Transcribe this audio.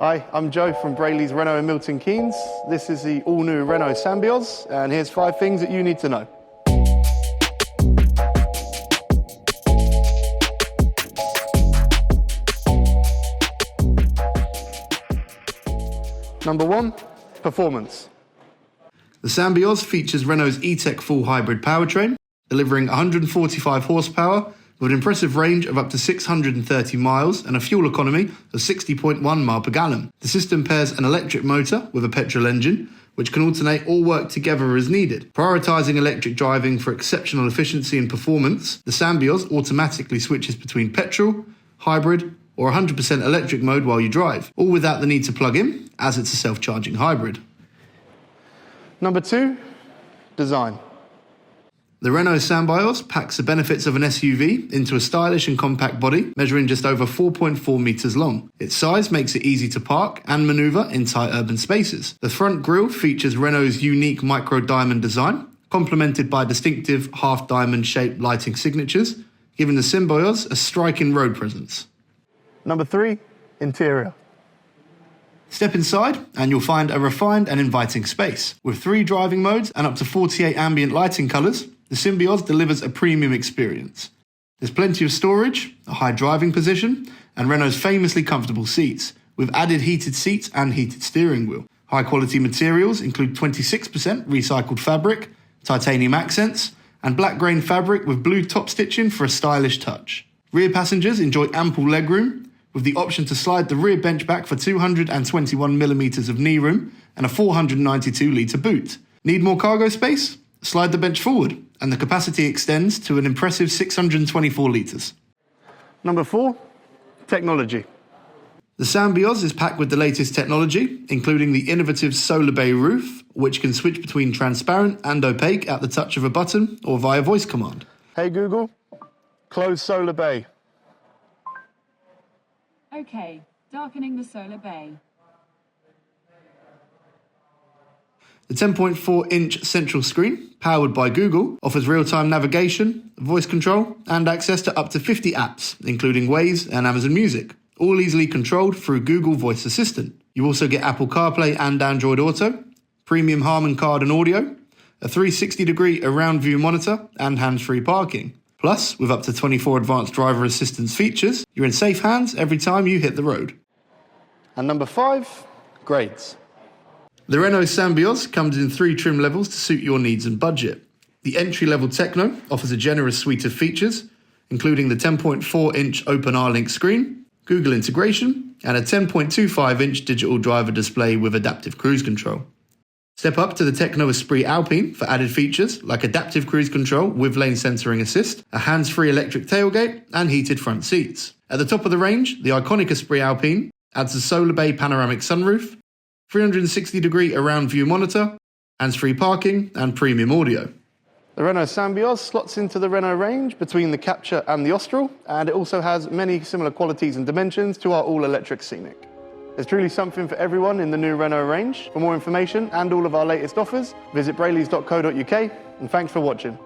Hi, I'm Joe from Brayley Renault Milton Keynes. This is the all-new Renault Symbioz, and here's 5 things that you need to know. Number 1, performance. The Symbioz features Renault's E-Tech full hybrid powertrain, delivering 145 horsepower with an impressive range of up to 630 miles and a fuel economy of 60.1 miles per gallon. The system pairs an electric motor with a petrol engine, which can alternate or work together as needed. Prioritising electric driving for exceptional efficiency and performance, the Symbioz automatically switches between petrol, hybrid, or 100% electric mode while you drive, all without the need to plug in, as it's a self-charging hybrid. Number 2, design. The Renault Symbioz packs the benefits of an SUV into a stylish and compact body, measuring just over 4.4 metres long. Its size makes it easy to park and manoeuvre in tight urban spaces. The front grille features Renault's unique micro-diamond design, complemented by distinctive half-diamond shaped lighting signatures, giving the Symbioz a striking road presence. Number 3, interior. Step inside and you'll find a refined and inviting space. With 3 driving modes and up to 48 ambient lighting colours, the Symbioz delivers a premium experience. There's plenty of storage, a high driving position, and Renault's famously comfortable seats, with added heated seats and heated steering wheel. High quality materials include 26% recycled fabric, titanium accents, and black grain fabric with blue top stitching for a stylish touch. Rear passengers enjoy ample legroom, with the option to slide the rear bench back for 221mm of knee room and a 492-litre boot. Need more cargo space? Slide the bench forward, and the capacity extends to an impressive 624 litres. Number 4, technology. The Symbioz is packed with the latest technology, including the innovative Solarbay roof, which can switch between transparent and opaque at the touch of a button or via voice command. Hey Google, close Solarbay. Okay, darkening the Solarbay. The 10.4-inch central screen, powered by Google, offers real-time navigation, voice control, and access to up to 50 apps, including Waze and Amazon Music, all easily controlled through Google Voice Assistant. You also get Apple CarPlay and Android Auto, premium Harman Kardon audio, a 360-degree around-view monitor, and hands-free parking. Plus, with up to 24 advanced driver assistance features, you're in safe hands every time you hit the road. And number 5, grades. The Renault Symbioz comes in 3 trim levels to suit your needs and budget. The entry-level Techno offers a generous suite of features, including the 10.4-inch Open R-Link screen, Google integration, and a 10.25-inch digital driver display with adaptive cruise control. Step up to the Techno Esprit Alpine for added features like adaptive cruise control with lane centering assist, a hands-free electric tailgate, and heated front seats. At the top of the range, the iconic Esprit Alpine adds a Solarbay panoramic sunroof, 360-degree around-view monitor, hands-free parking, and premium audio. The Renault Symbioz slots into the Renault range between the Captur and the Austral, and it also has many similar qualities and dimensions to our all-electric Scenic. There's truly something for everyone in the new Renault range. For more information and all of our latest offers, visit brayleys.co.uk, and thanks for watching.